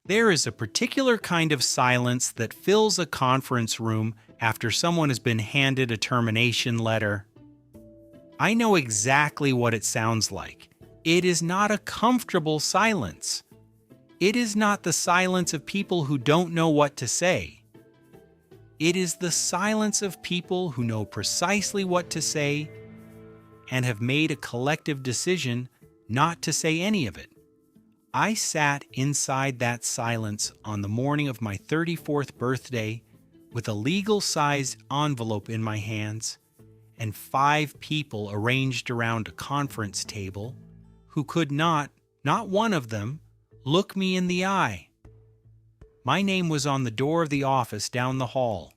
There is a particular kind of silence that fills a conference room after someone has been handed a termination letter. I know exactly what it sounds like. It is not a comfortable silence. It is not the silence of people who don't know what to say. It is the silence of people who know precisely what to say and have made a collective decision not to say any of it. I sat inside that silence on the morning of my 34th birthday with a legal-sized envelope in my hands and 5 people arranged around a conference table who could not one of them, look me in the eye. My name was on the door of the office down the hall,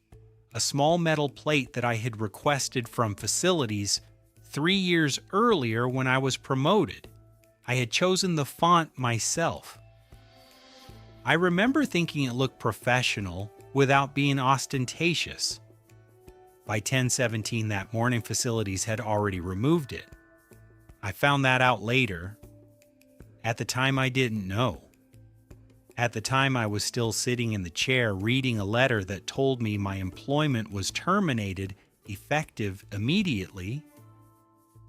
a small metal plate that I had requested from facilities 3 years earlier when I was promoted. I had chosen the font myself. I remember thinking it looked professional without being ostentatious. By 10:17 that morning, facilities had already removed it. I found that out later. At the time, I didn't know. At the time, I was still sitting in the chair reading a letter that told me my employment was terminated effective immediately,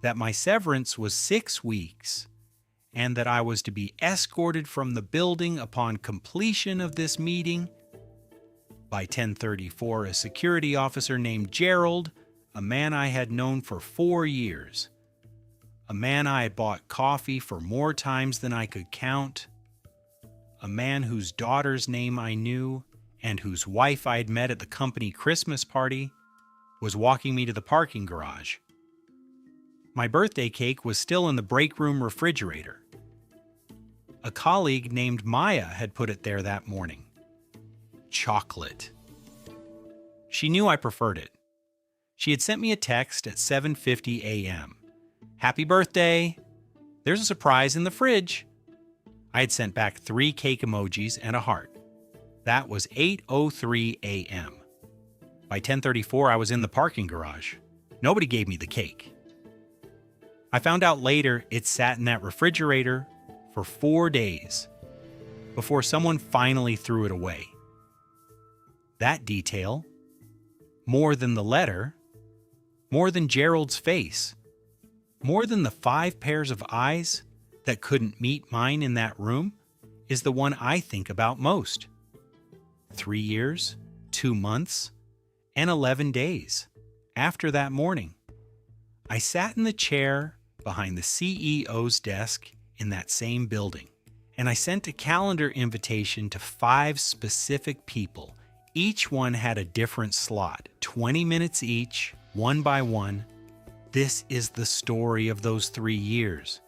that my severance was 6 weeks, and that I was to be escorted from the building upon completion of this meeting. By 10:34, a security officer named Gerald, a man I had known for 4 years, a man I had bought coffee for more times than I could count, a man whose daughter's name I knew and whose wife I had met at the company Christmas party, was walking me to the parking garage. My birthday cake was still in the break room refrigerator. A colleague named Maya had put it there that morning. Chocolate. She knew I preferred it. She had sent me a text at 7:50 a.m. Happy birthday! There's a surprise in the fridge. I had sent back 3 cake emojis and a heart. That was 8:03 a.m. By 10:34, I was in the parking garage. Nobody gave me the cake. I found out later it sat in that refrigerator for 4 days before someone finally threw it away. That detail, more than the letter, more than Gerald's face, more than the 5 pairs of eyes that couldn't meet mine in that room, is the one I think about most. 3 years, 2 months, and 11 days after that morning, I sat in the chair behind the CEO's desk in that same building, and I sent a calendar invitation to 5 specific people. Each one had a different slot, 20 minutes each, one by one. This is the story of those 3 years.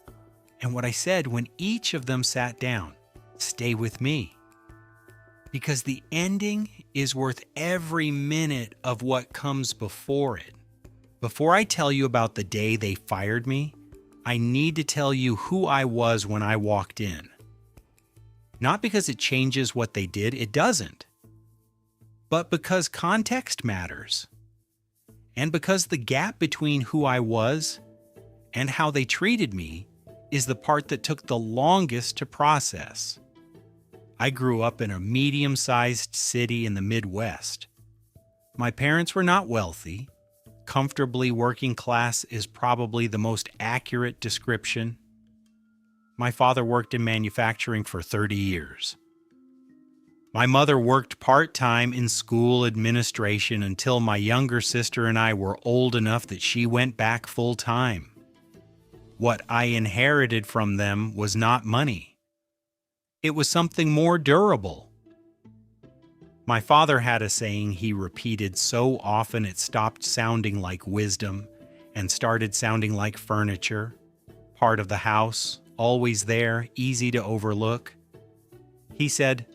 And what I said when each of them sat down, stay with me. Because the ending is worth every minute of what comes before it. Before I tell you about the day they fired me, I need to tell you who I was when I walked in. Not because it changes what they did, it doesn't. But because context matters. And because the gap between who I was and how they treated me is the part that took the longest to process. I grew up in a medium-sized city in the Midwest. My parents were not wealthy. Comfortably working class is probably the most accurate description. My father worked in manufacturing for 30 years. My mother worked part-time in school administration until my younger sister and I were old enough that she went back full-time. What I inherited from them was not money. It was something more durable. My father had a saying he repeated so often it stopped sounding like wisdom and started sounding like furniture, part of the house, always there, easy to overlook. He said,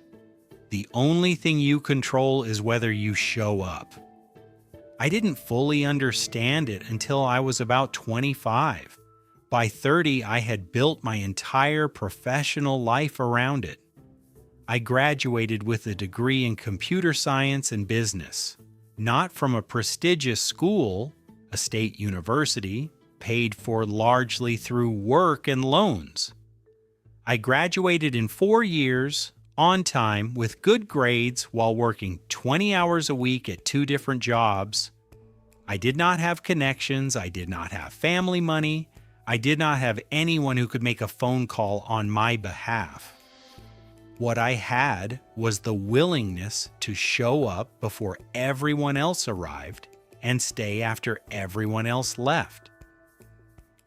"The only thing you control is whether you show up." I didn't fully understand it until I was about 25. By 30, I had built my entire professional life around it. I graduated with a degree in computer science and business, not from a prestigious school, a state university, paid for largely through work and loans. I graduated in 4 years, on time, with good grades while working 20 hours a week at 2 different jobs. I did not have connections, I did not have family money, I did not have anyone who could make a phone call on my behalf. What I had was the willingness to show up before everyone else arrived and stay after everyone else left.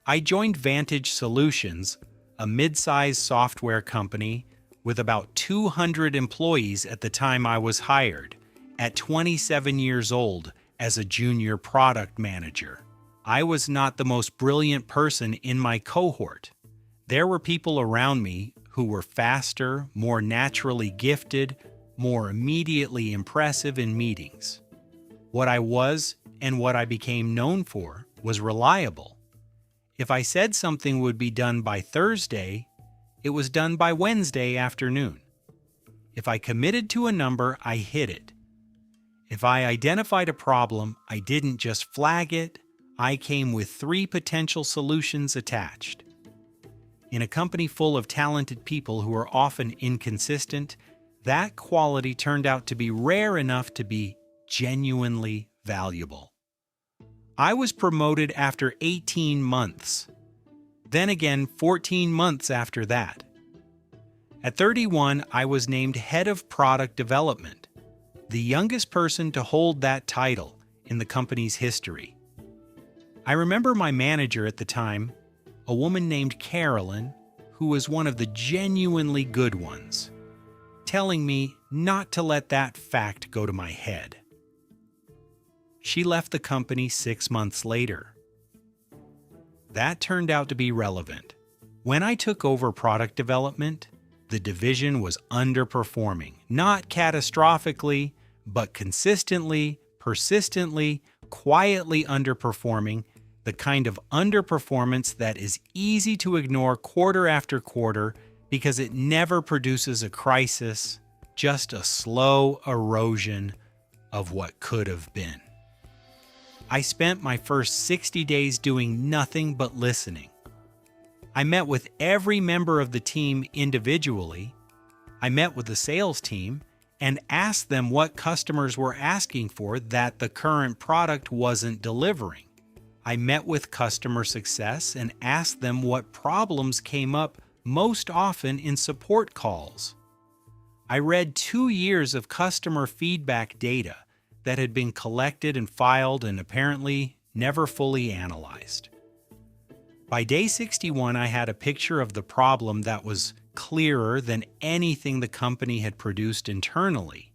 I joined Vantage Solutions, a mid-sized software company with about 200 employees at the time I was hired, at 27 years old as a junior product manager. I was not the most brilliant person in my cohort. There were people around me who were faster, more naturally gifted, more immediately impressive in meetings. What I was and what I became known for was reliable. If I said something would be done by Thursday, it was done by Wednesday afternoon. If I committed to a number, I hit it. If I identified a problem, I didn't just flag it, I came with 3 potential solutions attached. In a company full of talented people who are often inconsistent, that quality turned out to be rare enough to be genuinely valuable. I was promoted after 18 months. Then again, 14 months after that. At 31, I was named head of product development, the youngest person to hold that title in the company's history. I remember my manager at the time, a woman named Carolyn, who was one of the genuinely good ones, telling me not to let that fact go to my head. She left the company 6 months later. That turned out to be relevant. When I took over product development, the division was underperforming, not catastrophically, but consistently, persistently, quietly underperforming, the kind of underperformance that is easy to ignore quarter after quarter because it never produces a crisis, just a slow erosion of what could have been. I spent my first 60 days doing nothing but listening. I met with every member of the team individually. I met with the sales team and asked them what customers were asking for that the current product wasn't delivering. I met with customer success and asked them what problems came up most often in support calls. I read 2 years of customer feedback data that had been collected and filed and apparently never fully analyzed. By day 61, I had a picture of the problem that was clearer than anything the company had produced internally.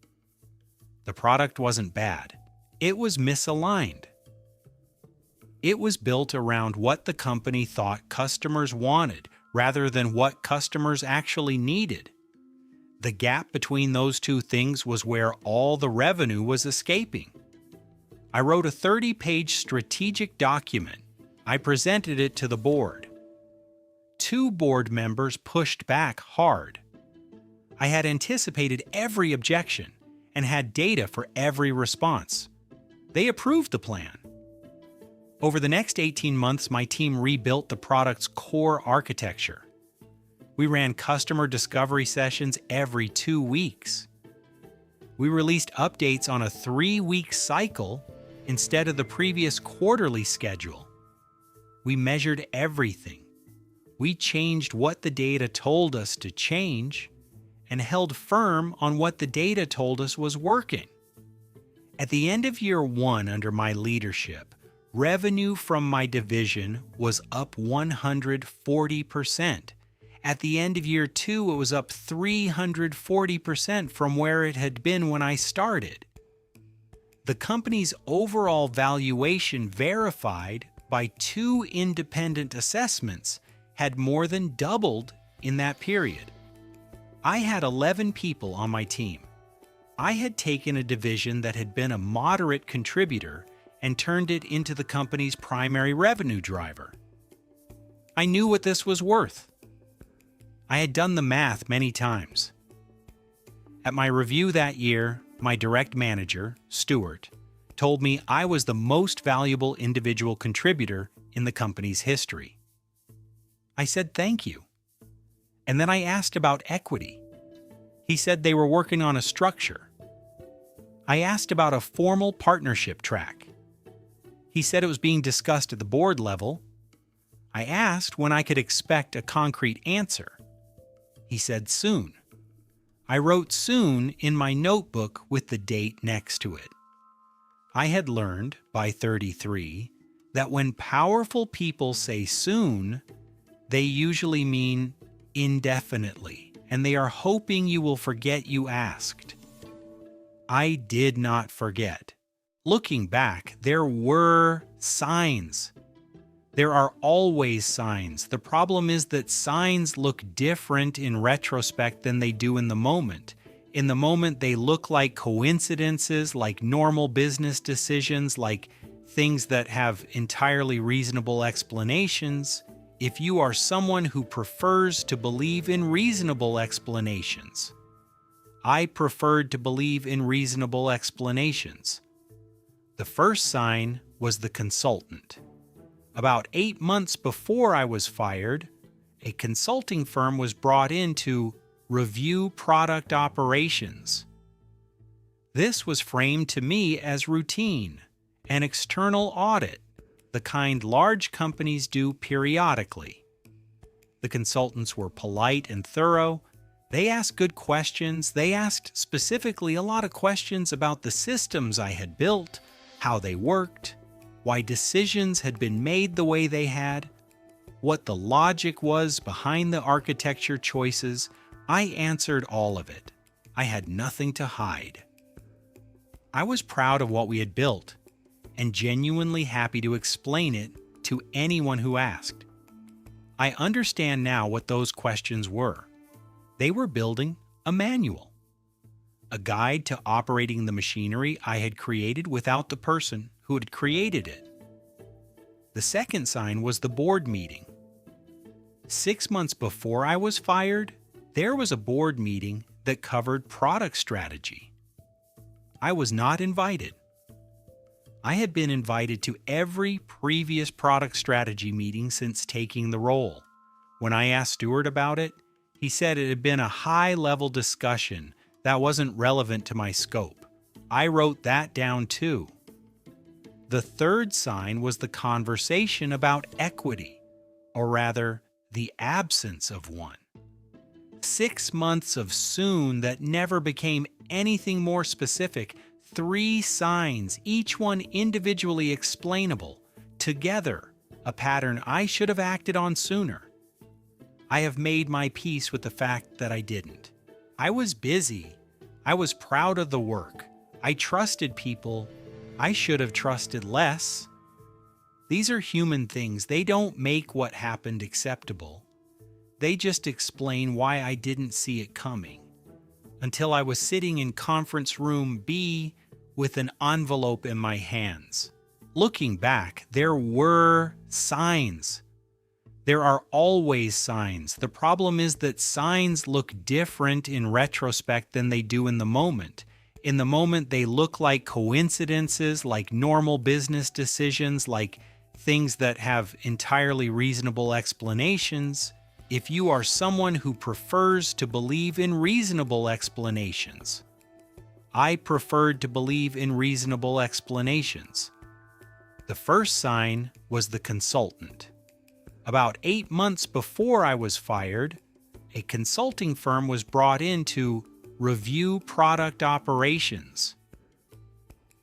The product wasn't bad. It was misaligned. It was built around what the company thought customers wanted rather than what customers actually needed. The gap between those two things was where all the revenue was escaping. I wrote a 30-page strategic document. I presented it to the board. 2 board members pushed back hard. I had anticipated every objection and had data for every response. They approved the plan. Over the next 18 months, my team rebuilt the product's core architecture. We ran customer discovery sessions every 2 weeks. We released updates on a 3-week cycle instead of the previous quarterly schedule. We measured everything. We changed what the data told us to change and held firm on what the data told us was working. At the end of year 1 under my leadership, revenue from my division was up 140%. At the end of year 2, it was up 340% from where it had been when I started. The company's overall valuation, verified by 2 independent assessments, had more than doubled in that period. I had 11 people on my team. I had taken a division that had been a moderate contributor and turned it into the company's primary revenue driver. I knew what this was worth. I had done the math many times. At my review that year, my direct manager, Stuart, told me I was the most valuable individual contributor in the company's history. I said thank you. And then I asked about equity. He said they were working on a structure. I asked about a formal partnership track. He said it was being discussed at the board level. I asked when I could expect a concrete answer. He said soon. I wrote soon in my notebook with the date next to it. I had learned, by 33, that when powerful people say soon, they usually mean indefinitely, and they are hoping you will forget you asked. I did not forget. Looking back, there were signs. There are always signs. The problem is that signs look different in retrospect than they do in the moment. In the moment, they look like coincidences, like normal business decisions, like things that have entirely reasonable explanations. If you are someone who prefers to believe in reasonable explanations, I preferred to believe in reasonable explanations. The first sign was the consultant. About 8 months before I was fired, a consulting firm was brought in to review product operations. This was framed to me as routine, an external audit, the kind large companies do periodically. The consultants were polite and thorough. They asked good questions. They asked specifically a lot of questions about the systems I had built, how they worked, why decisions had been made the way they had, what the logic was behind the architecture choices. I answered all of it. I had nothing to hide. I was proud of what we had built and genuinely happy to explain it to anyone who asked. I understand now what those questions were. They were building a manual, a guide to operating the machinery I had created without the person who had created it. The second sign was the board meeting. 6 months before I was fired, there was a board meeting that covered product strategy. I was not invited. I had been invited to every previous product strategy meeting since taking the role. When I asked Stuart about it, he said it had been a high-level discussion that wasn't relevant to my scope. I wrote that down too. The third sign was the conversation about equity, or rather, the absence of one. 6 months of soon that never became anything more specific. 3 signs, each one individually explainable, together, a pattern I should have acted on sooner. I have made my peace with the fact that I didn't. I was busy. I was proud of the work. I trusted people. I should have trusted less. These are human things. They don't make what happened acceptable. They just explain why I didn't see it coming. Until I was sitting in conference room B with an envelope in my hands. Looking back, there were signs. There are always signs. The problem is that signs look different in retrospect than they do in the moment. In the moment, they look like coincidences, like normal business decisions, like things that have entirely reasonable explanations. If you are someone who prefers to believe in reasonable explanations, I preferred to believe in reasonable explanations. The first sign was the consultant. About 8 months before I was fired, a consulting firm was brought in to review product operations.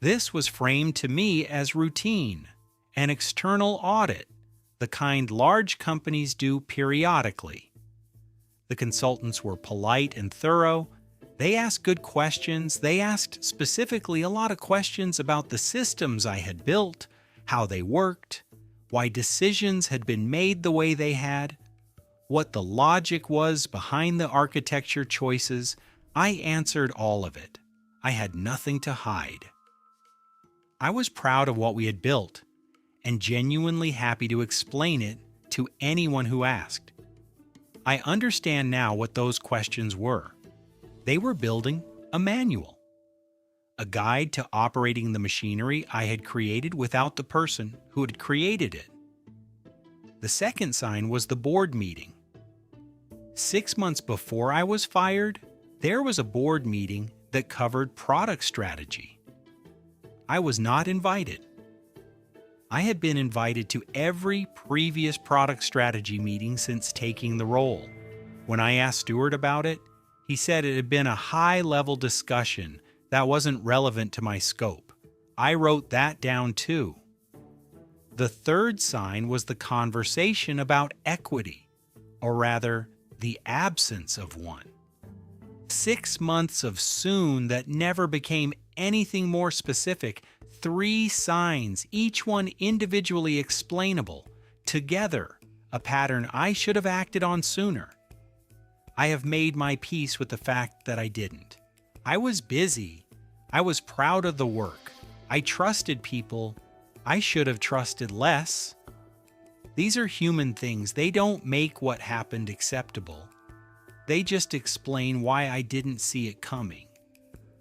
This was framed to me as routine, an external audit, the kind large companies do periodically. The consultants were polite and thorough. They asked good questions. They asked specifically a lot of questions about the systems I had built, how they worked, why decisions had been made the way they had, what the logic was behind the architecture choices. I answered all of it. I had nothing to hide. I was proud of what we had built and genuinely happy to explain it to anyone who asked. I understand now what those questions were. They were building a manual, a guide to operating the machinery I had created without the person who had created it. The second sign was the board meeting. 6 months before I was fired, There was a board meeting that covered product strategy. I was not invited. I had been invited to every previous product strategy meeting since taking the role. When I asked Stuart about it, he said it had been a high-level discussion that wasn't relevant to my scope. I wrote that down too. The third sign was the conversation about equity, or rather, the absence of one. 6 months of soon that never became anything more specific, 3 signs, each one individually explainable, together, a pattern I should have acted on sooner. I have made my peace with the fact that I didn't. I was busy. I was proud of the work. I trusted people. I should have trusted less. These are human things. They don't make what happened acceptable. They just explain why I didn't see it coming.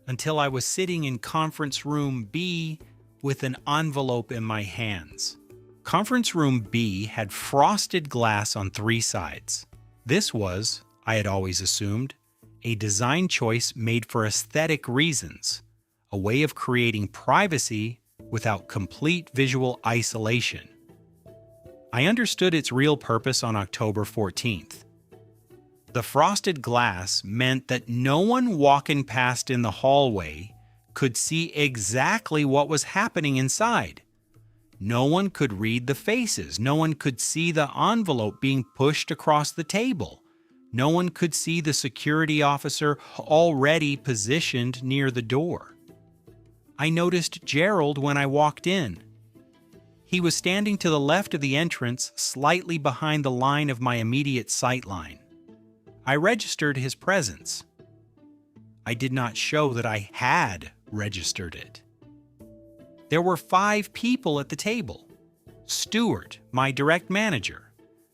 Until I was sitting in conference room B with an envelope in my hands. Conference room B had frosted glass on 3 sides. This was, I had always assumed, a design choice made for aesthetic reasons, a way of creating privacy without complete visual isolation. I understood its real purpose on October 14th. The frosted glass meant that no one walking past in the hallway could see exactly what was happening inside. No one could read the faces. No one could see the envelope being pushed across the table. No one could see the security officer already positioned near the door. I noticed Gerald when I walked in. He was standing to the left of the entrance, slightly behind the line of my immediate sight line. I registered his presence. I did not show that I had registered it. There were 5 people at the table. Stuart, my direct manager,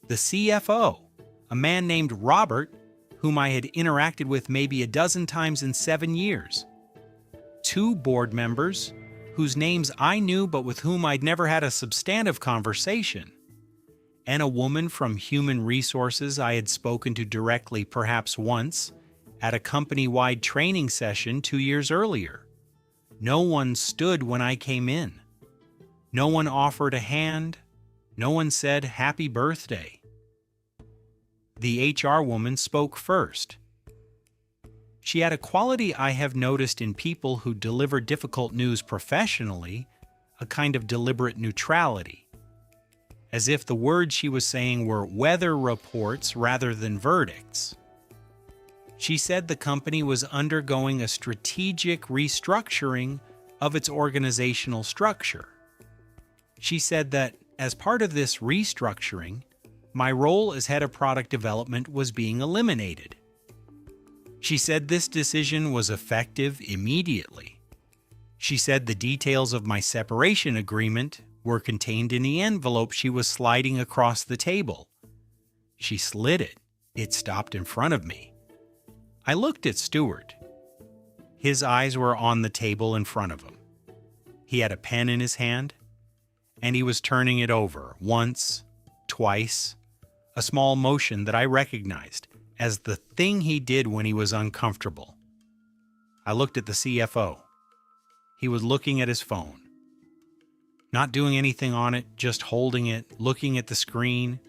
the CFO, a man named Robert, whom I had interacted with maybe a dozen times in 7 years, 2 board members, whose names I knew but with whom I'd never had a substantive conversation, and a woman from Human Resources I had spoken to directly perhaps once at a company-wide training session 2 years earlier. No one stood when I came in. No one offered a hand. No one said happy birthday. The HR woman spoke first. She had a quality I have noticed in people who deliver difficult news professionally, a kind of deliberate neutrality. As if the words she was saying were weather reports rather than verdicts. She said the company was undergoing a strategic restructuring of its organizational structure. She said that, as part of this restructuring, my role as head of product development was being eliminated. She said this decision was effective immediately. She said the details of my separation agreement were contained in the envelope she was sliding across the table. She slid it. It stopped in front of me. I looked at Stuart. His eyes were on the table in front of him. He had a pen in his hand, and he was turning it over once, twice, a small motion that I recognized as the thing he did when he was uncomfortable. I looked at the CFO. He was looking at his phone. Not doing anything on it, just holding it, looking at the screen,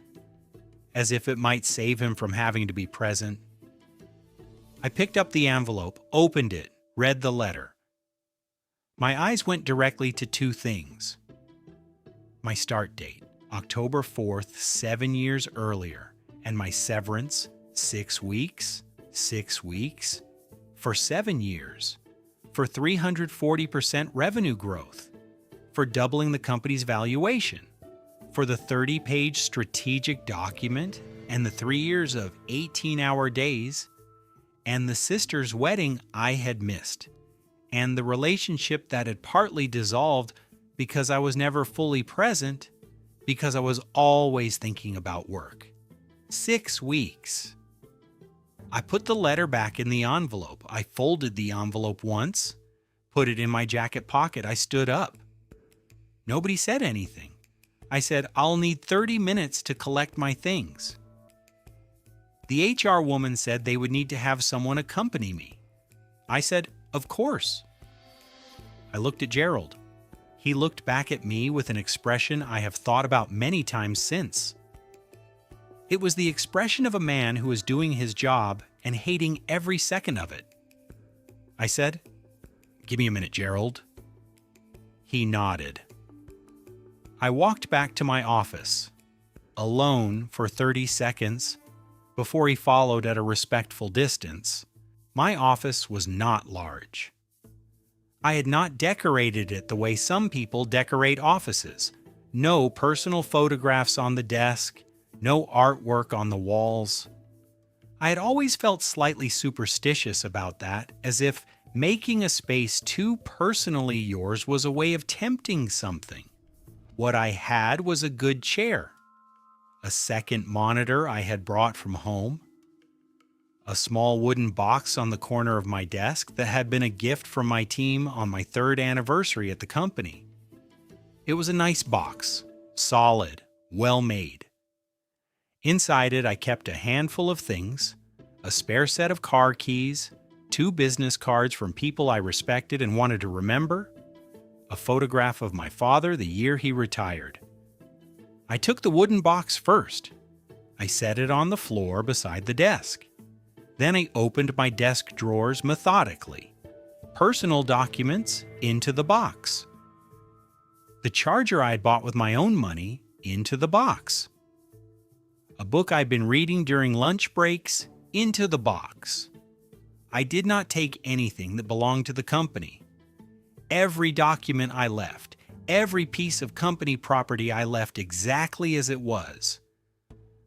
as if it might save him from having to be present. I picked up the envelope, opened it, read the letter. My eyes went directly to 2 things. My start date, October 4th, 7 years earlier, and my severance, 6 weeks, 6 weeks, for 7 years, for 340% revenue growth, for doubling the company's valuation, for the 30-page strategic document and the 3 years of 18-hour days, and the sister's wedding I had missed, and the relationship that had partly dissolved because I was never fully present, because I was always thinking about work. 6 weeks. I put the letter back in the envelope. I folded the envelope once, put it in my jacket pocket. I stood up. Nobody said anything. I said, I'll need 30 minutes to collect my things. The HR woman said they would need to have someone accompany me. I said, "Of course." I looked at Gerald. He looked back at me with an expression I have thought about many times since. It was the expression of a man who is doing his job and hating every second of it. I said, "Give me a minute, Gerald." He nodded. I walked back to my office, alone for 30 seconds, before he followed at a respectful distance. My office was not large. I had not decorated it the way some people decorate offices. No personal photographs on the desk, no artwork on the walls. I had always felt slightly superstitious about that, as if making a space too personally yours was a way of tempting something. What I had was a good chair, a second monitor I had brought from home, a small wooden box on the corner of my desk that had been a gift from my team on my 3rd anniversary at the company. It was a nice box, solid, well made. Inside it, I kept a handful of things, a spare set of car keys, 2 business cards from people I respected and wanted to remember, a photograph of my father the year he retired. I took the wooden box first. I set it on the floor beside the desk. Then I opened my desk drawers methodically. Personal documents into the box. The charger I had bought with my own money into the box. A book I'd been reading during lunch breaks into the box. I did not take anything that belonged to the company. Every document I left, every piece of company property I left exactly as it was.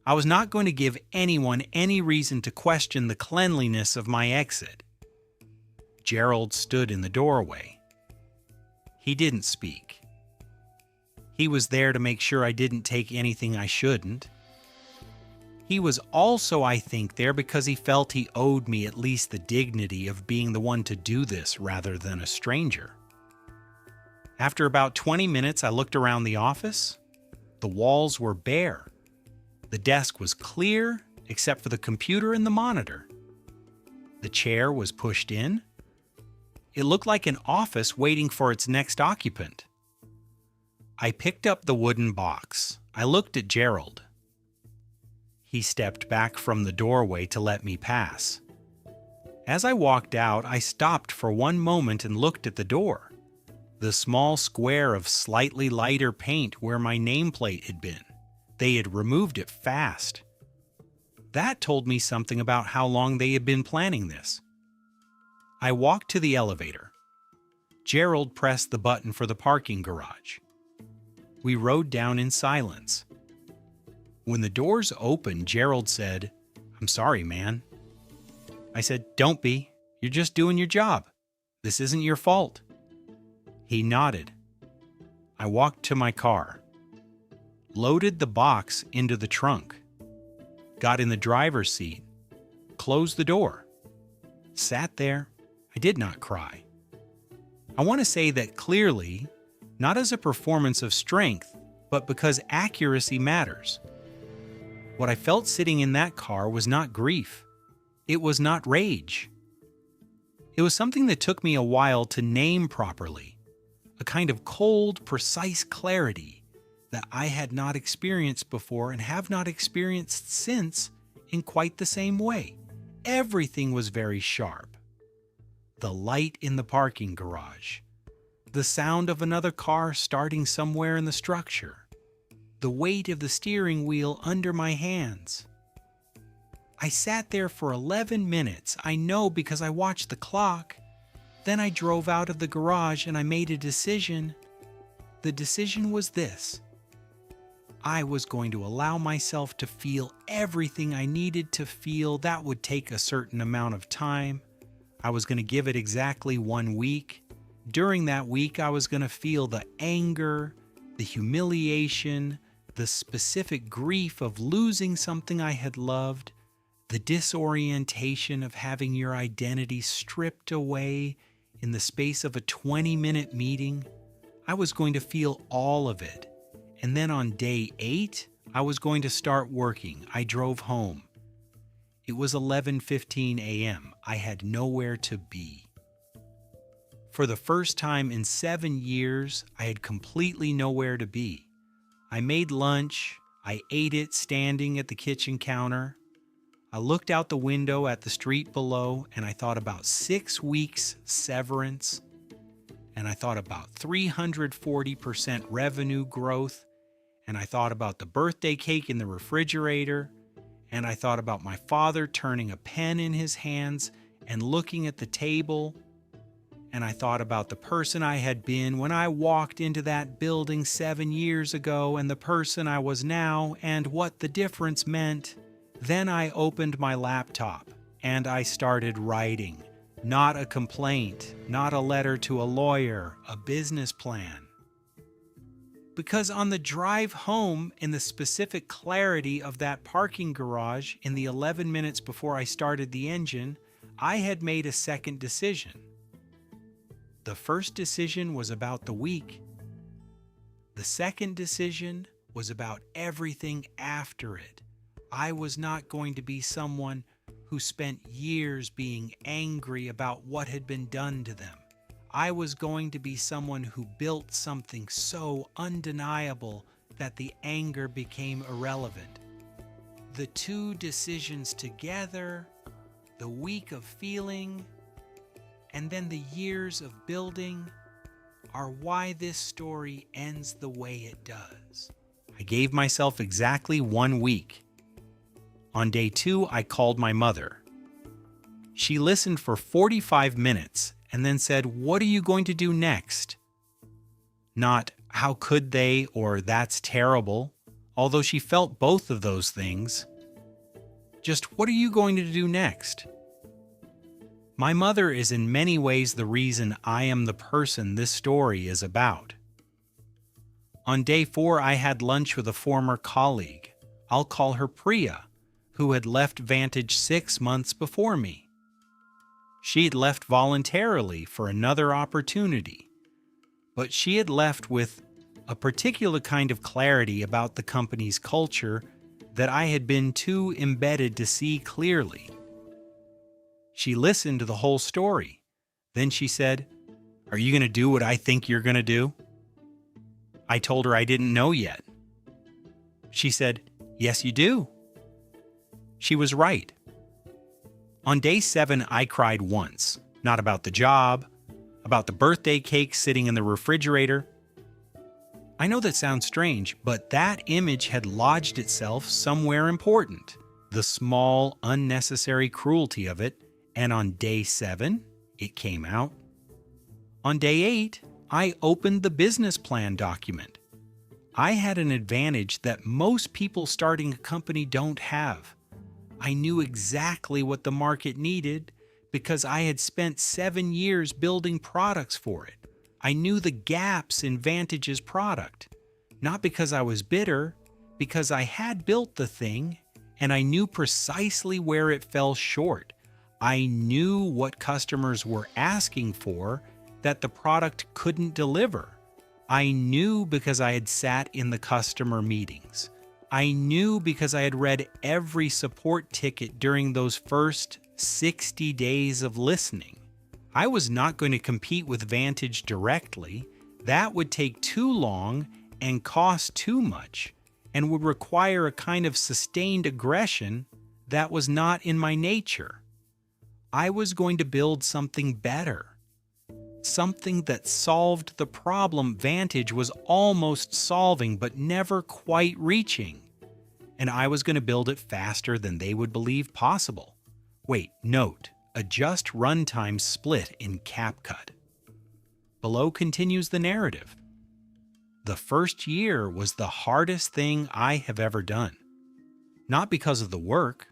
I was not going to give anyone any reason to question the cleanliness of my exit. Gerald stood in the doorway. He didn't speak. He was there to make sure I didn't take anything I shouldn't. He was also, I think, there because he felt he owed me at least the dignity of being the one to do this rather than a stranger. After about 20 minutes, I looked around the office. The walls were bare. The desk was clear, except for the computer and the monitor. The chair was pushed in. It looked like an office waiting for its next occupant. I picked up the wooden box. I looked at Gerald. He stepped back from the doorway to let me pass. As I walked out, I stopped for one moment and looked at the door, the small square of slightly lighter paint where my nameplate had been. They had removed it fast. That told me something about how long they had been planning this. I walked to the elevator. Gerald pressed the button for the parking garage. We rode down in silence. When the doors opened, Gerald said, "I'm sorry, man." I said, "Don't be. You're just doing your job. This isn't your fault." He nodded. I walked to my car, loaded the box into the trunk, got in the driver's seat, closed the door, sat there. I did not cry. I want to say that clearly, not as a performance of strength, but because accuracy matters. What I felt sitting in that car was not grief. It was not rage. It was something that took me a while to name properly, a kind of cold, precise clarity that I had not experienced before and have not experienced since in quite the same way. Everything was very sharp. The light in the parking garage, the sound of another car starting somewhere in the structure, the weight of the steering wheel under my hands. I sat there for 11 minutes, I know because I watched the clock. Then I drove out of the garage and I made a decision. The decision was this. I was going to allow myself to feel everything I needed to feel. That would take a certain amount of time. I was going to give it exactly 1 week. During that week, I was going to feel the anger, the humiliation, the specific grief of losing something I had loved, the disorientation of having your identity stripped away in the space of a 20-minute meeting. I was going to feel all of it. And then on day 8, I was going to start working. I drove home. It was 11:15 a.m. I had nowhere to be. For the first time in 7 years, I had completely nowhere to be. I made lunch. I ate it standing at the kitchen counter. I looked out the window at the street below, and I thought about 6 weeks severance, and I thought about 340% revenue growth, and I thought about the birthday cake in the refrigerator, and I thought about my father turning a pen in his hands and looking at the table, and I thought about the person I had been when I walked into that building 7 years ago and the person I was now and what the difference meant. Then I opened my laptop and I started writing. Not a complaint, not a letter to a lawyer, a business plan. Because on the drive home, in the specific clarity of that parking garage in the 11 minutes before I started the engine, I had made a second decision. The first decision was about the week. The second decision was about everything after it. I was not going to be someone who spent years being angry about what had been done to them. I was going to be someone who built something so undeniable that the anger became irrelevant. The two decisions together, the week of feeling, and then the years of building, are why this story ends the way it does. I gave myself exactly 1 week. On day 2, I called my mother. She listened for 45 minutes and then said, "What are you going to do next?" Not, "How could they?" or "That's terrible," although she felt both of those things. Just, "What are you going to do next?" My mother is in many ways the reason I am the person this story is about. On day 4, I had lunch with a former colleague. I'll call her Priya, who had left Vantage 6 months before me. She had left voluntarily for another opportunity, but she had left with a particular kind of clarity about the company's culture that I had been too embedded to see clearly. She listened to the whole story. Then she said, "Are you going to do what I think you're going to do?" I told her I didn't know yet. She said, "Yes, you do." She was right. On day 7, I cried once, not about the job, about the birthday cake sitting in the refrigerator. I know that sounds strange, but that image had lodged itself somewhere important, the small, unnecessary cruelty of it, and on day 7, it came out. On day 8, I opened the business plan document. I had an advantage that most people starting a company don't have. I knew exactly what the market needed because I had spent 7 years building products for it. I knew the gaps in Vantage's product, not because I was bitter, because I had built the thing and I knew precisely where it fell short. I knew what customers were asking for that the product couldn't deliver. I knew because I had sat in the customer meetings. I knew because I had read every support ticket during those first 60 days of listening. I was not going to compete with Vantage directly. That would take too long and cost too much, and would require a kind of sustained aggression that was not in my nature. I was going to build something better, something that solved the problem Vantage was almost solving but never quite reaching. And I was going to build it faster than they would believe possible. Wait, note, adjust runtime split in CapCut. Below continues the narrative. The first year was the hardest thing I have ever done. Not because of the work.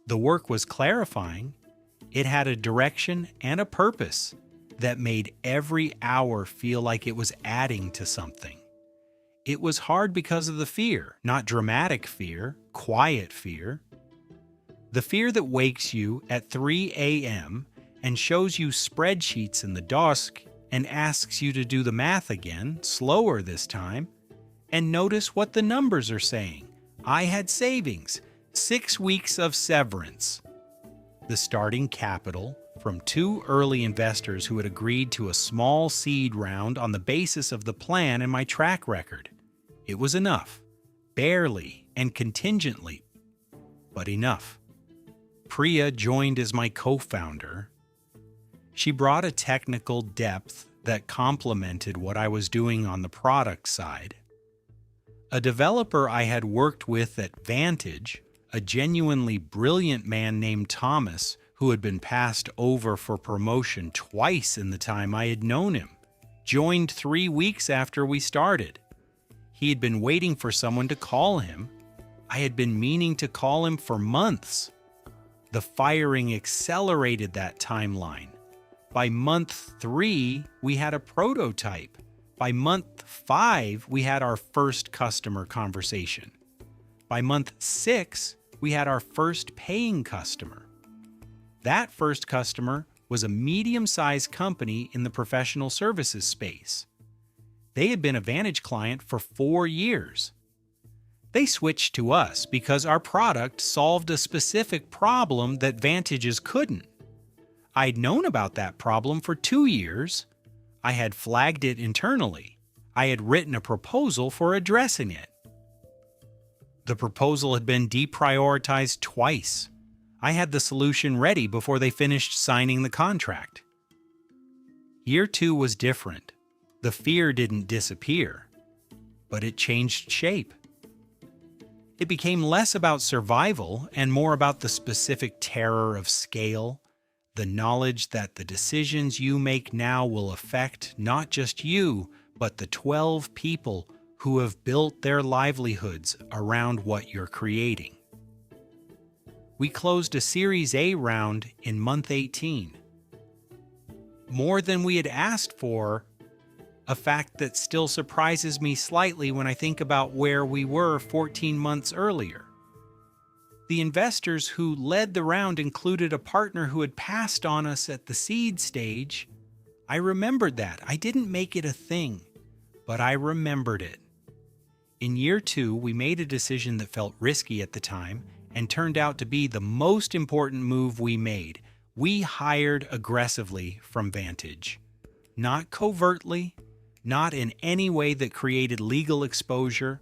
The work was clarifying. It had a direction and a purpose that made every hour feel like it was adding to something. It was hard because of the fear, not dramatic fear, quiet fear. The fear that wakes you at 3 a.m. and shows you spreadsheets in the dusk and asks you to do the math again, slower this time, and notice what the numbers are saying. I had savings, 6 weeks of severance, the starting capital from 2 early investors who had agreed to a small seed round on the basis of the plan and my track record. It was enough, barely and contingently, but enough. Priya joined as my co-founder. She brought a technical depth that complemented what I was doing on the product side. A developer I had worked with at Vantage, a genuinely brilliant man named Thomas, who had been passed over for promotion twice in the time I had known him, joined 3 weeks after we started. He had been waiting for someone to call him. I had been meaning to call him for months. The firing accelerated that timeline. By month 3, we had a prototype. By month 5, we had our first customer conversation. By month 6, we had our first paying customer. That first customer was a medium-sized company in the professional services space. They had been a Vantage client for 4 years. They switched to us because our product solved a specific problem that Vantage's couldn't. I'd known about that problem for 2 years. I had flagged it internally. I had written a proposal for addressing it. The proposal had been deprioritized twice. I had the solution ready before they finished signing the contract. Year 2 was different. The fear didn't disappear, but it changed shape. It became less about survival and more about the specific terror of scale, the knowledge that the decisions you make now will affect not just you, but the 12 people who have built their livelihoods around what you're creating. We closed a Series A round in month 18. More than we had asked for, a fact that still surprises me slightly when I think about where we were 14 months earlier. The investors who led the round included a partner who had passed on us at the seed stage. I remembered that. I didn't make it a thing, but I remembered it. In year 2, we made a decision that felt risky at the time and turned out to be the most important move we made. We hired aggressively from Vantage. Not covertly, not in any way that created legal exposure.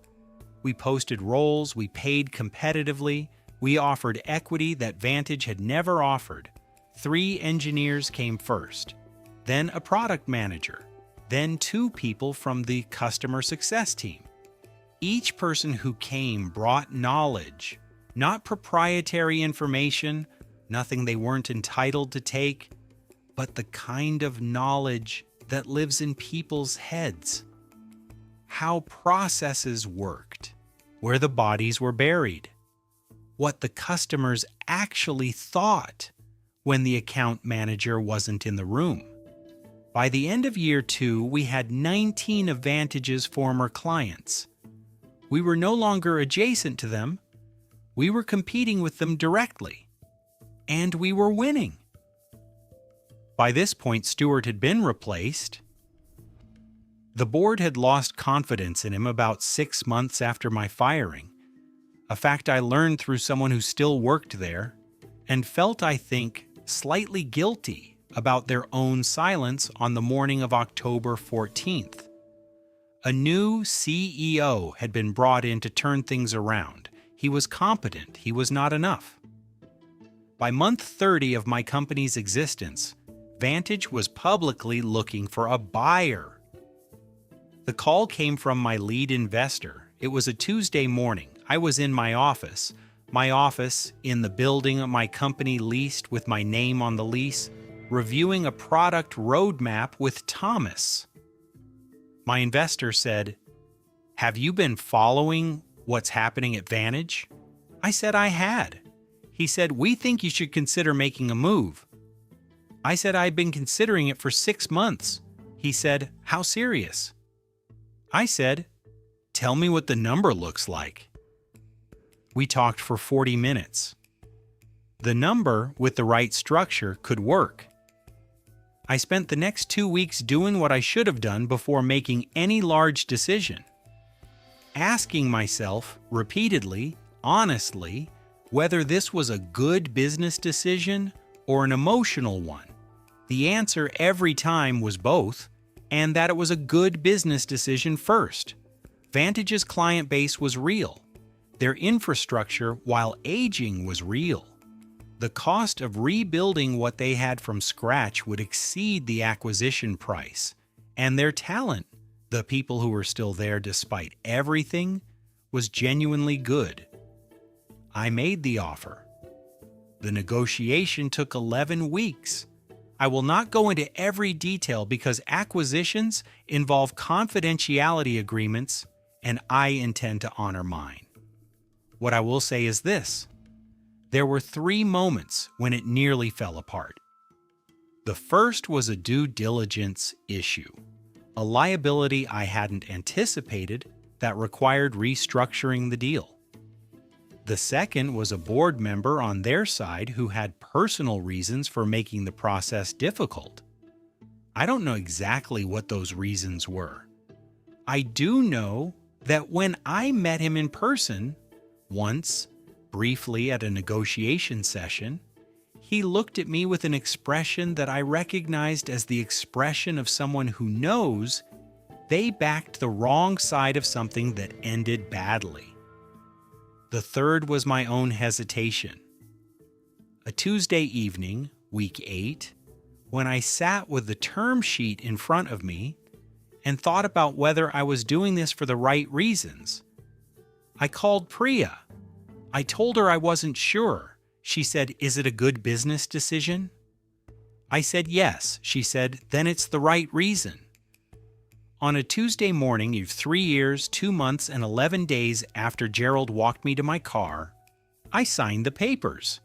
We posted roles, we paid competitively, we offered equity that Vantage had never offered. 3 engineers came first, then a product manager, then 2 people from the customer success team. Each person who came brought knowledge, not proprietary information, nothing they weren't entitled to take, but the kind of knowledge that lives in people's heads. How processes worked, where the bodies were buried, what the customers actually thought when the account manager wasn't in the room. By the end of year 2, we had 19 of Vantage's former clients. We were no longer adjacent to them. We were competing with them directly. And we were winning. By this point, Stewart had been replaced. The board had lost confidence in him about 6 months after my firing, a fact I learned through someone who still worked there, and felt, I think, slightly guilty about their own silence on the morning of October 14th. A new CEO had been brought in to turn things around. He was competent. He was not enough. By month 30 of my company's existence, Vantage was publicly looking for a buyer. The call came from my lead investor. It was a Tuesday morning. I was in my office in the building my company leased with my name on the lease, reviewing a product roadmap with Thomas. My investor said, "Have you been following what's happening at Vantage?" I said I had. He said, "We think you should consider making a move." I said I'd been considering it for 6 months. He said, "How serious?" I said, "Tell me what the number looks like." We talked for 40 minutes. The number, with the right structure, could work. I spent the next 2 weeks doing what I should have done before making any large decision. Asking myself, repeatedly, honestly, whether this was a good business decision or an emotional one? The answer every time was both, and that it was a good business decision first. Vantage's client base was real. Their infrastructure, while aging, was real. The cost of rebuilding what they had from scratch would exceed the acquisition price, and their talent, the people who were still there despite everything, was genuinely good. I made the offer. The negotiation took 11 weeks. I will not go into every detail because acquisitions involve confidentiality agreements, and I intend to honor mine. What I will say is this: there were 3 moments when it nearly fell apart. The first was a due diligence issue, a liability I hadn't anticipated that required restructuring the deal. The second was a board member on their side who had personal reasons for making the process difficult. I don't know exactly what those reasons were. I do know that when I met him in person, once, briefly at a negotiation session, he looked at me with an expression that I recognized as the expression of someone who knows they backed the wrong side of something that ended badly. The third was my own hesitation. A Tuesday evening, week 8, when I sat with the term sheet in front of me and thought about whether I was doing this for the right reasons. I called Priya. I told her I wasn't sure. She said, "Is it a good business decision?" I said yes. She said, "Then it's the right reason." On a Tuesday morning, 3 years, 2 months, and 11 days after Gerald walked me to my car, I signed the papers.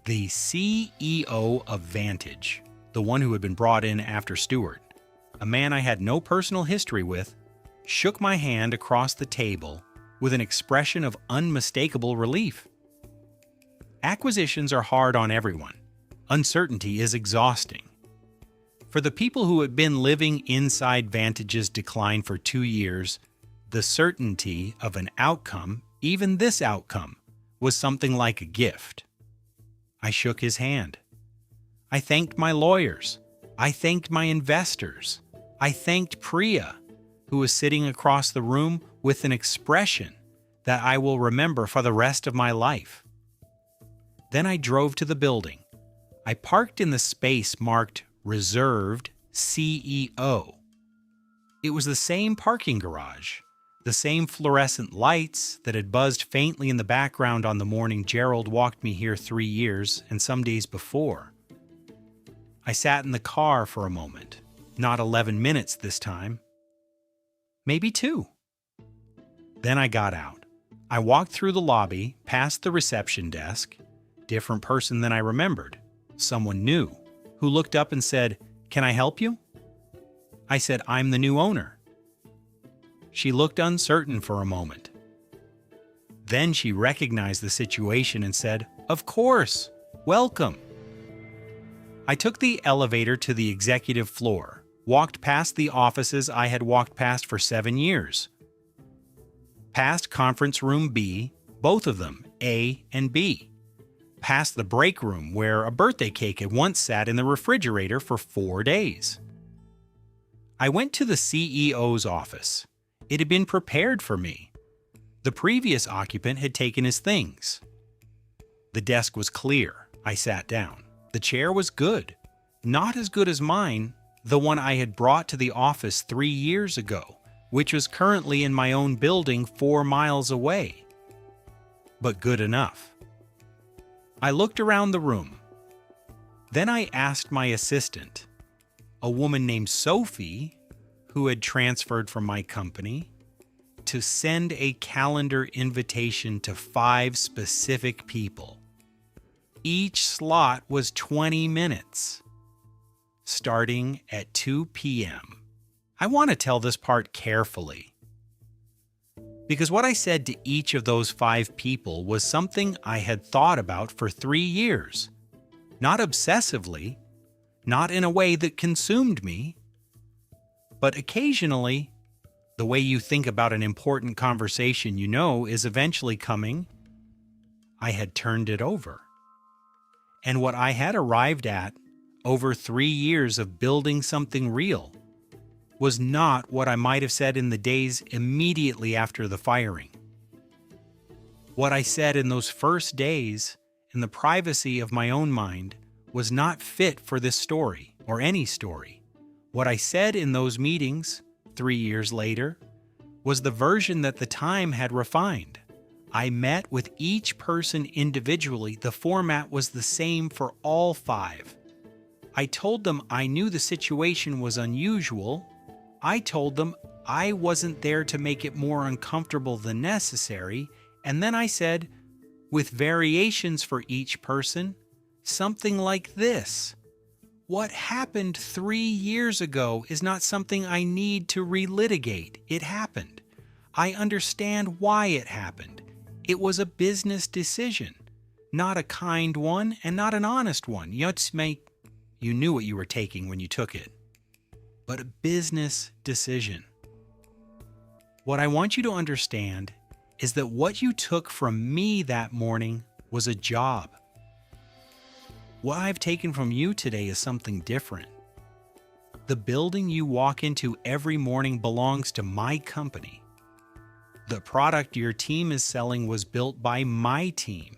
The CEO of Vantage, the one who had been brought in after Stewart, a man I had no personal history with, shook my hand across the table with an expression of unmistakable relief. Acquisitions are hard on everyone. Uncertainty is exhausting. For the people who had been living inside Vantage's decline for 2 years, the certainty of an outcome, even this outcome, was something like a gift. I shook his hand. I thanked my lawyers. I thanked my investors. I thanked Priya, who was sitting across the room with an expression that I will remember for the rest of my life. Then I drove to the building. I parked in the space marked Reserved CEO. It was the same parking garage, the same fluorescent lights that had buzzed faintly in the background on the morning Gerald walked me here 3 years and some days before. I sat in the car for a moment, not 11 minutes this time, maybe 2. Then I got out. I walked through the lobby, past the reception desk, different person than I remembered, someone new, who looked up and said, "Can I help you?" I said, "I'm the new owner." She looked uncertain for a moment. Then she recognized the situation and said, "Of course, welcome." I took the elevator to the executive floor, walked past the offices I had walked past for 7 years. Past conference room B, both of them, A and B. Past the break room where a birthday cake had once sat in the refrigerator for 4 days. I went to the CEO's office. It had been prepared for me. The previous occupant had taken his things. The desk was clear. I sat down. The chair was good. Not as good as mine, the one I had brought to the office 3 years ago, which was currently in my own building 4 miles away. But good enough. I looked around the room. Then I asked my assistant, a woman named Sophie, who had transferred from my company, to send a calendar invitation to 5 specific people. Each slot was 20 minutes, starting at 2 p.m. I want to tell this part carefully, because what I said to each of those 5 people was something I had thought about for 3 years. Not obsessively, not in a way that consumed me, but occasionally, the way you think about an important conversation you know is eventually coming, I had turned it over. And what I had arrived at, over 3 years of building something real, was not what I might have said in the days immediately after the firing. What I said in those first days, in the privacy of my own mind, was not fit for this story, or any story. What I said in those meetings, 3 years later, was the version that the time had refined. I met with each person individually. The format was the same for all 5. I told them I knew the situation was unusual. I told them I wasn't there to make it more uncomfortable than necessary. And then I said, with variations for each person, something like this: what happened 3 years ago is not something I need to relitigate. It happened. I understand why it happened. It was a business decision, not a kind one and not an honest one. You knew what you were taking when you took it, but a business decision. What I want you to understand is that what you took from me that morning was a job. What I've taken from you today is something different. The building you walk into every morning belongs to my company. The product your team is selling was built by my team.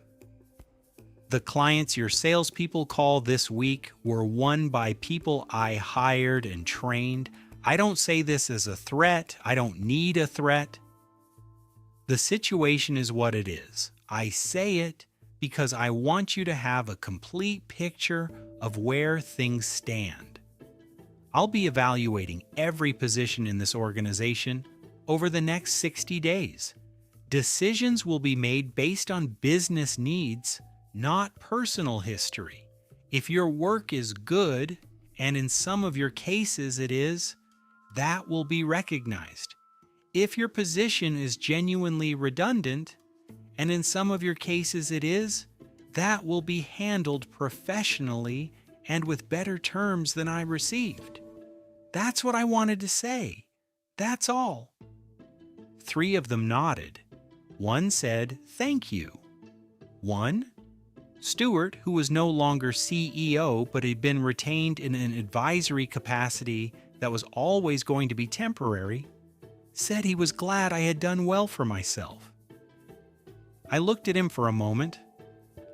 The clients your salespeople call this week were won by people I hired and trained. I don't say this as a threat. I don't need a threat. The situation is what it is. I say it because I want you to have a complete picture of where things stand. I'll be evaluating every position in this organization over the next 60 days. Decisions will be made based on business needs, not personal history. If your work is good, and in some of your cases it is, that will be recognized. If your position is genuinely redundant, and in some of your cases it is, that will be handled professionally and with better terms than I received. That's what I wanted to say. That's all. 3 of them nodded. One said, "Thank you." One, Stewart, who was no longer CEO but had been retained in an advisory capacity that was always going to be temporary, said he was glad I had done well for myself. I looked at him for a moment.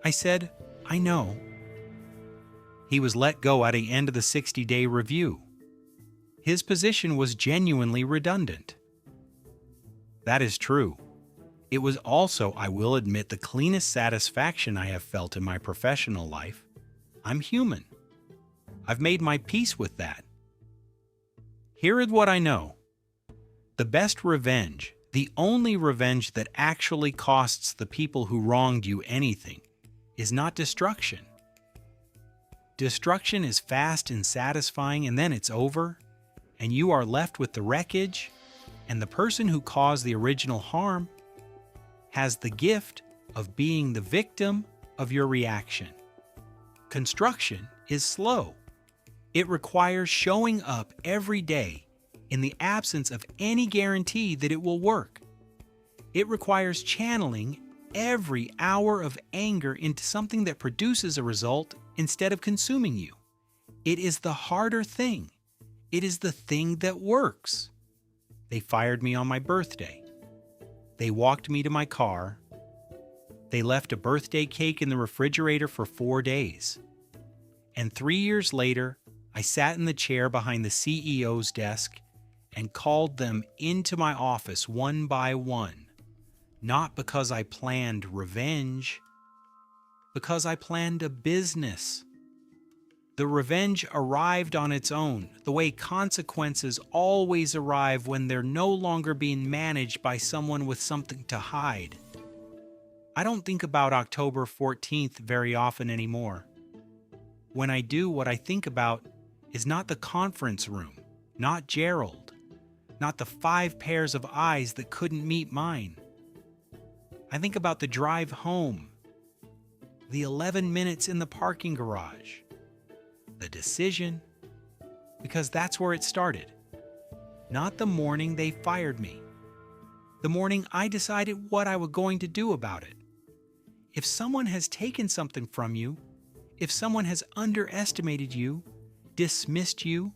I said, "I know." He was let go at the end of the 60-day review. His position was genuinely redundant. That is true. It was also, I will admit, the cleanest satisfaction I have felt in my professional life. I'm human. I've made my peace with that. Here is what I know. The best revenge, the only revenge that actually costs the people who wronged you anything, is not destruction. Destruction is fast and satisfying, and then it's over, and you are left with the wreckage, and the person who caused the original harm has the gift of being the victim of your reaction. Construction is slow. It requires showing up every day in the absence of any guarantee that it will work. It requires channeling every hour of anger into something that produces a result instead of consuming you. It is the harder thing. It is the thing that works. They fired me on my birthday. They walked me to my car. They left a birthday cake in the refrigerator for 4 days. And 3 years later, I sat in the chair behind the CEO's desk and called them into my office one by one, not because I planned revenge, because I planned a business. The revenge arrived on its own, the way consequences always arrive when they're no longer being managed by someone with something to hide. I don't think about October 14th very often anymore. When I do, what I think about is not the conference room, not Gerald, not the 5 pairs of eyes that couldn't meet mine. I think about the drive home, the 11 minutes in the parking garage, the decision, because that's where it started. Not the morning they fired me. The morning I decided what I was going to do about it. If someone has taken something from you, If someone has underestimated you, dismissed you,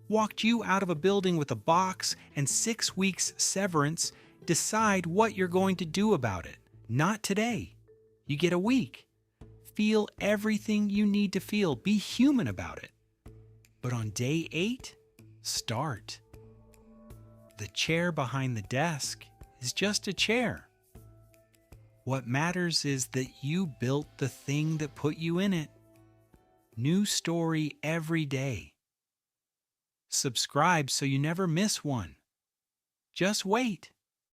walked you out of a building with a box and 6 weeks severance, decide what you're going to do about it. Not today. You get a week. Feel everything you need to feel. Be human about it. But on day 8, start. The chair behind the desk is just a chair. What matters is that you built the thing that put you in it. New story every day. Subscribe so you never miss one. Just wait.